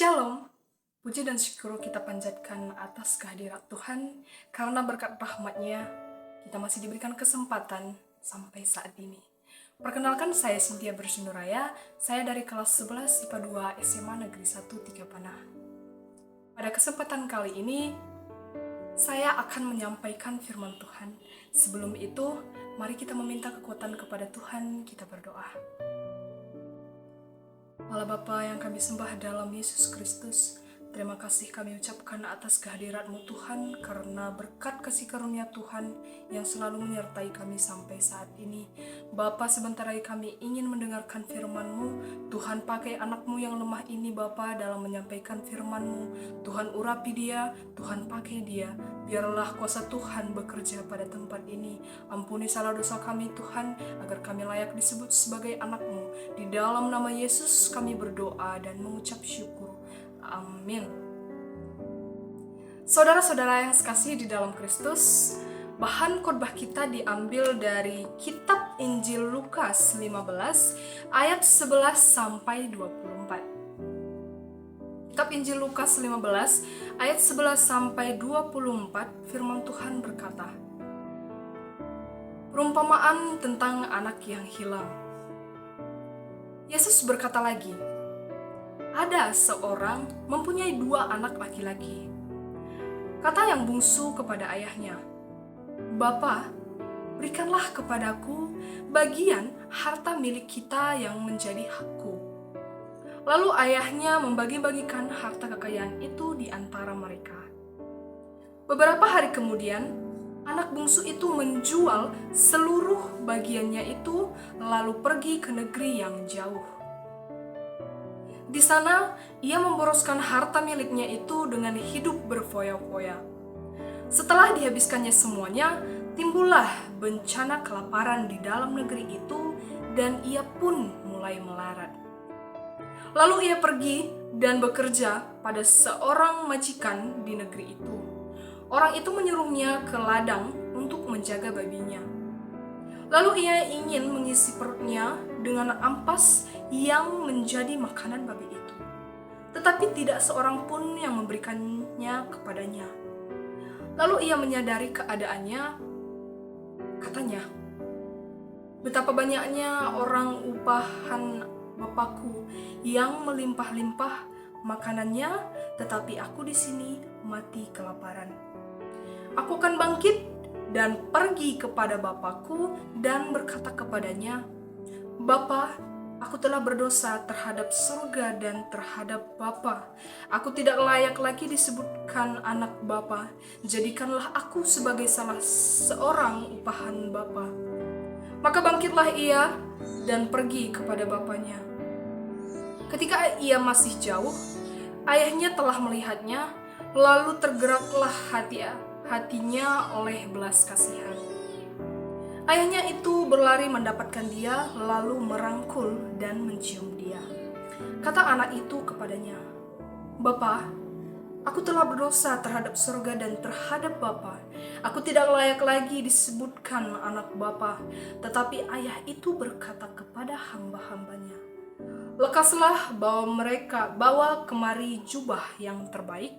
Shalom, puji dan syukur kita panjatkan atas kehadirat Tuhan, karena berkat rahmat-Nya kita masih diberikan kesempatan sampai saat ini. Perkenalkan, saya Cynthia Bersunduraya, saya dari kelas 11 IPA 2 SMA Negeri 1 Tigapanah. Pada kesempatan kali ini, saya akan menyampaikan firman Tuhan. Sebelum itu, mari kita meminta kekuatan kepada Tuhan, kita berdoa. Allah Bapa yang kami sembah dalam Yesus Kristus, terima kasih kami ucapkan atas kehadirat-Mu Tuhan, karena berkat kasih karunia Tuhan yang selalu menyertai kami sampai saat ini. Bapa, sebentar lagi kami ingin mendengarkan firman-Mu. Tuhan, pakai anak-Mu yang lemah ini Bapa dalam menyampaikan firman-Mu. Tuhan, urapi dia, Tuhan pakai dia. Biarlah kuasa Tuhan bekerja pada tempat ini. Ampuni salah dosa kami Tuhan, agar kami layak disebut sebagai anak-Mu. Di dalam nama Yesus kami berdoa dan mengucap syukur. Amin. Saudara-saudara yang sekasih di dalam Kristus, bahan khotbah kita diambil dari kitab Injil Lukas 15 ayat 11 sampai 24. Kitab Injil Lukas 15 ayat 11 sampai 24, firman Tuhan berkata, perumpamaan tentang anak yang hilang. Yesus berkata lagi, ada seorang mempunyai 2 anak laki-laki. Kata yang bungsu kepada ayahnya, Bapa, berikanlah kepadaku bagian harta milik kita yang menjadi hakku. Lalu ayahnya membagi-bagikan harta kekayaan itu di antara mereka. Beberapa hari kemudian, anak bungsu itu menjual seluruh bagiannya itu, lalu pergi ke negeri yang jauh. Di sana, ia memboroskan harta miliknya itu dengan hidup berfoya-foya. Setelah dihabiskannya semuanya, timbullah bencana kelaparan di dalam negeri itu, dan ia pun mulai melarat. Lalu ia pergi dan bekerja pada seorang majikan di negeri itu. Orang itu menyuruhnya ke ladang untuk menjaga babinya. Lalu ia ingin mengisi perutnya dengan ampas yang menjadi makanan babi itu. Tetapi tidak seorang pun yang memberikannya kepadanya. Lalu ia menyadari keadaannya, katanya, betapa banyaknya orang upahan Bapakku yang melimpah-limpah makanannya, tetapi aku di sini mati kelaparan. Aku akan bangkit dan pergi kepada Bapakku dan berkata kepadanya, Bapa, aku telah berdosa terhadap surga dan terhadap Bapa. Aku tidak layak lagi disebutkan anak Bapa. Jadikanlah aku sebagai salah seorang upahan Bapa. Maka bangkitlah ia dan pergi kepada bapaknya. Ketika ia masih jauh, ayahnya telah melihatnya, lalu tergeraklah hatinya oleh belas kasihan. Ayahnya itu berlari mendapatkan dia, lalu merangkul dan mencium dia. Kata anak itu kepadanya, Bapa, aku telah berdosa terhadap surga dan terhadap Bapa. Aku tidak layak lagi disebutkan anak Bapa. Tetapi ayah itu berkata kepada hamba-hambanya, lekaslah bawa kemari jubah yang terbaik,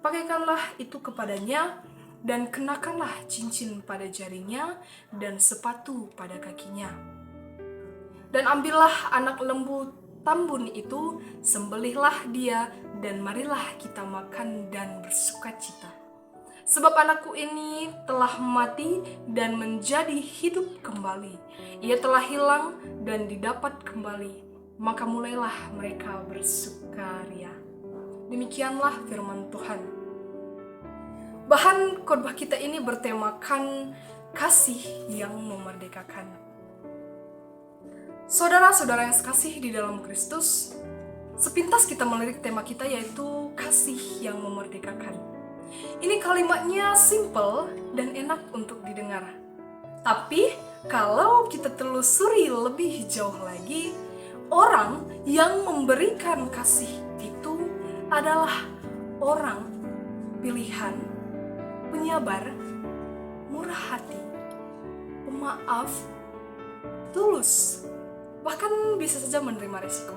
pakaikanlah itu kepadanya, dan kenakanlah cincin pada jarinya dan sepatu pada kakinya. Dan ambillah anak lembu tambun itu, sembelihlah dia, dan marilah kita makan dan bersukacita. Sebab anakku ini telah mati dan menjadi hidup kembali. Ia telah hilang dan didapat kembali. Maka mulailah mereka bersukaria. Demikianlah firman Tuhan. Bahan khotbah kita ini bertemakan kasih yang memerdekakan. Saudara-saudara yang sekasih di dalam Kristus, sepintas kita melirik tema kita, yaitu kasih yang memerdekakan. Ini kalimatnya simple dan enak untuk didengar. Tapi kalau kita telusuri lebih jauh lagi, orang yang memberikan kasih itu adalah orang pilihan, penyabar, murah hati, pemaaf, tulus, bahkan bisa saja menerima resiko.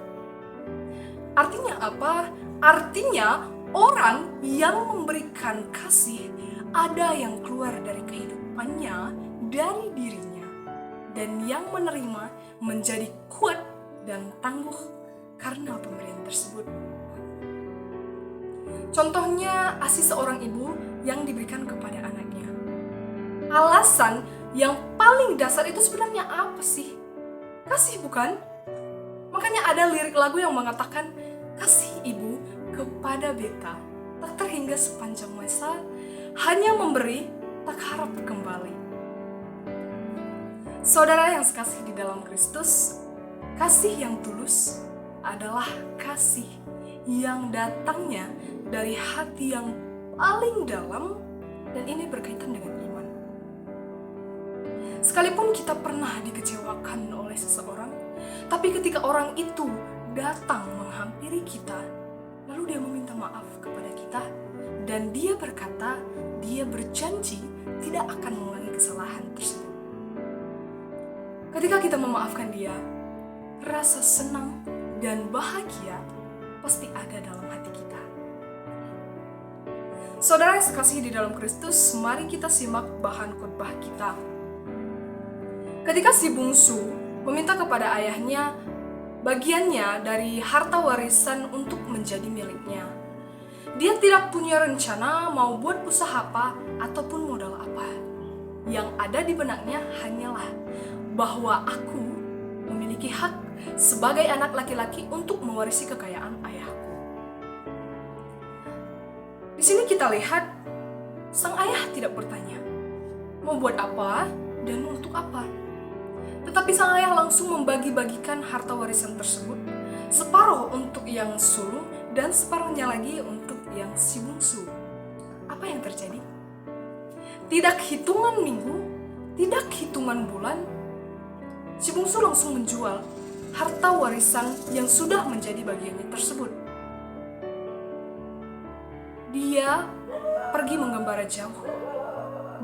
Artinya apa? Artinya, orang yang memberikan kasih ada yang keluar dari kehidupannya, dari dirinya, dan yang menerima menjadi kuat dan tangguh karena pemberian tersebut. Contohnya, kasih seorang ibu yang diberikan kepada anaknya. Alasan yang paling dasar itu sebenarnya apa sih? Kasih, bukan? Makanya ada lirik lagu yang mengatakan, kasih ibu kepada beta tak terhingga sepanjang masa, hanya memberi tak harap kembali. Saudara yang sekasih di dalam Kristus, kasih yang tulus adalah kasih yang datangnya dari hati yang paling dalam, dan ini berkaitan dengan iman. Sekalipun kita pernah dikecewakan oleh seseorang, tapi ketika orang itu datang menghampiri kita, lalu dia meminta maaf kepada kita, dan dia berkata, dia berjanji tidak akan mengulangi kesalahan tersebut. Ketika kita memaafkan dia, rasa senang dan bahagia pasti ada dalam hati kita. Saudara yang sekasih di dalam Kristus, mari kita simak bahan khotbah kita. Ketika si bungsu meminta kepada ayahnya bagiannya dari harta warisan untuk menjadi miliknya, dia tidak punya rencana mau buat usaha apa ataupun modal apa. Yang ada di benaknya hanyalah bahwa aku memiliki hak sebagai anak laki-laki untuk mewarisi kekayaan ayahku. Di sini kita lihat sang ayah tidak bertanya mau buat apa dan untuk apa. Tetapi sang ayah langsung membagi-bagikan harta warisan tersebut, separuh untuk yang sulung dan separuhnya lagi untuk yang si bungsu. Apa yang terjadi? Tidak hitungan minggu, tidak hitungan bulan, si bungsu langsung menjual harta warisan yang sudah menjadi bagiannya tersebut. Dia pergi menggembara jauh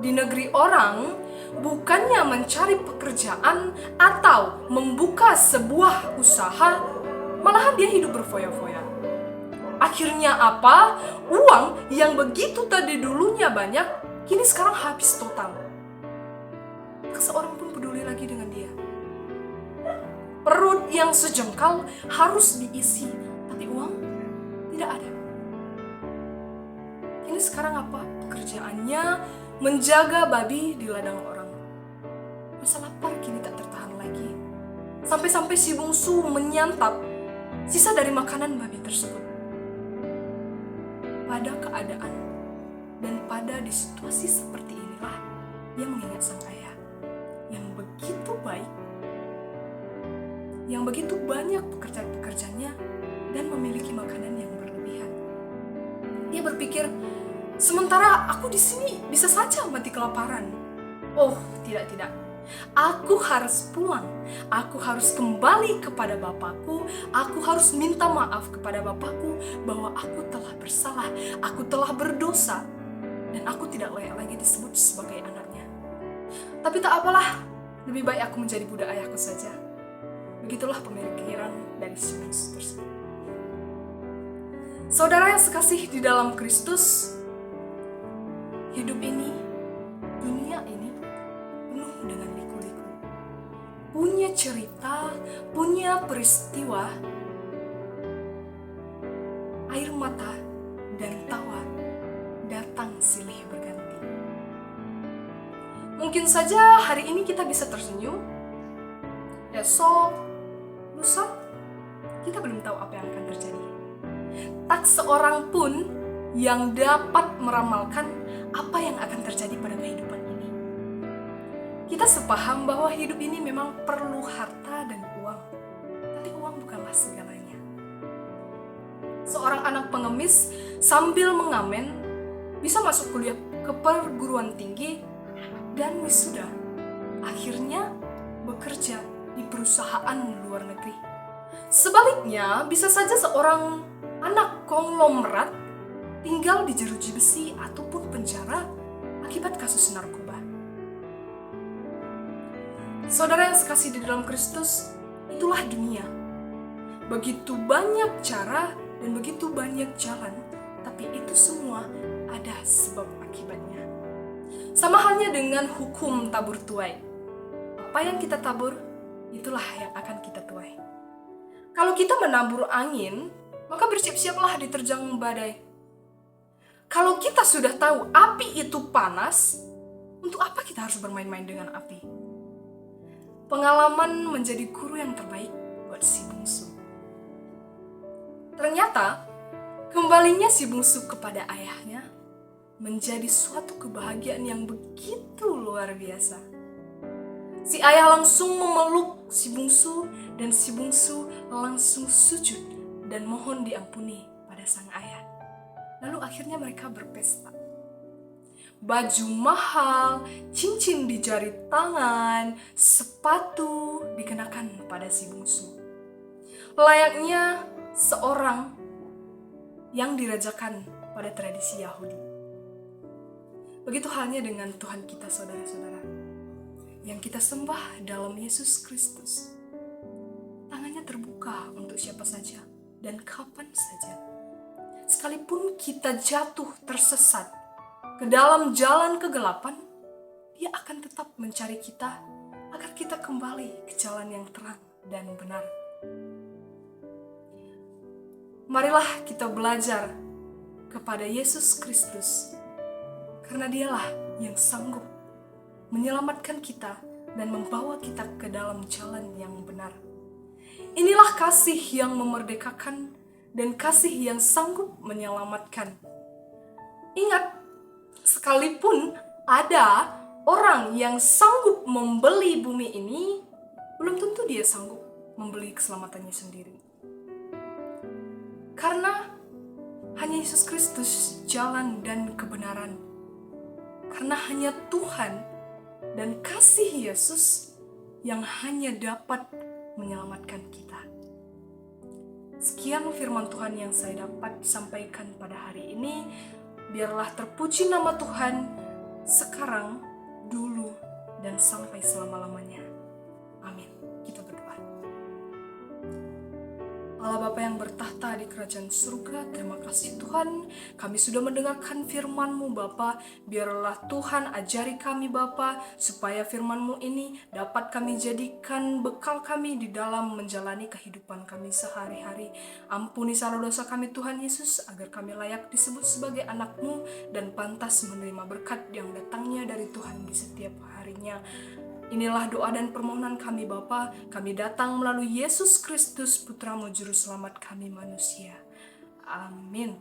di negeri orang, bukannya mencari pekerjaan atau membuka sebuah usaha, malahan dia hidup berfoya-foya. Akhirnya apa? Uang yang begitu tadi dulunya banyak, kini sekarang habis total. Tak seorang pun peduli lagi dengan dia. Perut yang sejengkal harus diisi, tapi uang tidak ada. Kini sekarang apa? Pekerjaannya menjaga babi di ladang orang. Rasa lapar kini tak tertahan lagi. Sampai-sampai si bungsu menyantap sisa dari makanan babi tersebut. Pada keadaan dan pada di situasi seperti inilah, dia mengingat sang ayah yang begitu baik, yang begitu banyak pekerjaan-pekerjaannya dan memiliki makanan yang berlebihan. Dia berpikir, sementara aku di sini bisa saja mati kelaparan. Oh, tidak. Aku harus pulang. Aku harus kembali kepada bapakku. Aku harus minta maaf kepada bapakku bahwa aku telah bersalah, aku telah berdosa, dan aku tidak layak lagi disebut sebagai anaknya. Tapi tak apalah, lebih baik aku menjadi budak ayahku saja. Begitulah pemikiran dari si bungsu tersebut. Saudara yang sekasih di dalam Kristus, hidup ini, dunia ini, penuh dengan liku-liku. Punya cerita, punya peristiwa, air mata dan tawa datang silih berganti. Mungkin saja hari ini kita bisa tersenyum, esok, lusa, kita belum tahu apa yang akan terjadi. Tak seorang pun yang dapat meramalkan apa yang akan terjadi pada kehidupan ini. Kita sepaham bahwa hidup ini memang perlu harta dan uang, tapi uang bukanlah segalanya. Seorang anak pengemis sambil mengamen bisa masuk kuliah ke perguruan tinggi dan wisuda, akhirnya bekerja di perusahaan luar negeri. Sebaliknya, bisa saja seorang anak konglomerat tinggal di jeruji besi ataupun penjara akibat kasus narkoba. Saudara yang sekasih di dalam Kristus, itulah dunia. Begitu banyak cara dan begitu banyak jalan, tapi itu semua ada sebab akibatnya. Sama halnya dengan hukum tabur tuai. Apa yang kita tabur, itulah yang akan kita tuai. Kalau kita menabur angin, maka bersiap-siaplah diterjang badai. Kalau kita sudah tahu api itu panas, untuk apa kita harus bermain-main dengan api? Pengalaman menjadi guru yang terbaik buat si bungsu. Ternyata, kembalinya si bungsu kepada ayahnya menjadi suatu kebahagiaan yang begitu luar biasa. Si ayah langsung memeluk si bungsu dan si bungsu langsung sujud dan mohon diampuni pada sang ayah. Lalu akhirnya mereka berpesta. Baju mahal, cincin di jari tangan, sepatu dikenakan pada si bungsu. Layaknya seorang yang dirajakan pada tradisi Yahudi. Begitu halnya dengan Tuhan kita, saudara-saudara, yang kita sembah dalam Yesus Kristus. Tangannya terbuka untuk siapa saja dan kapan saja. Sekalipun kita jatuh tersesat ke dalam jalan kegelapan, Dia akan tetap mencari kita agar kita kembali ke jalan yang terang dan benar. Marilah kita belajar kepada Yesus Kristus, karena Dialah yang sanggup menyelamatkan kita dan membawa kita ke dalam jalan yang benar. Inilah kasih yang memerdekakan dan kasih yang sanggup menyelamatkan. Ingat, sekalipun ada orang yang sanggup membeli bumi ini, belum tentu dia sanggup membeli keselamatannya sendiri. Karena hanya Yesus Kristus jalan dan kebenaran. Karena hanya Tuhan dan kasih Yesus yang hanya dapat menyelamatkan kita. Sekian firman Tuhan yang saya dapat sampaikan pada hari ini. Biarlah terpuji nama Tuhan sekarang, dulu, dan sampai selama-lamanya. Amin. Kita berdoa. Allah Bapa yang bertahta di kerajaan surga, terima kasih Tuhan, kami sudah mendengarkan firman-Mu Bapa. Biarlah Tuhan ajari kami Bapa, supaya firman-Mu ini dapat kami jadikan bekal kami di dalam menjalani kehidupan kami sehari-hari. Ampuni salah dosa kami Tuhan Yesus, agar kami layak disebut sebagai anak-Mu dan pantas menerima berkat yang datangnya dari Tuhan di setiap harinya. Inilah doa dan permohonan kami Bapa. Kami datang melalui Yesus Kristus, Putra-Mu Juru Selamat kami manusia. Amin.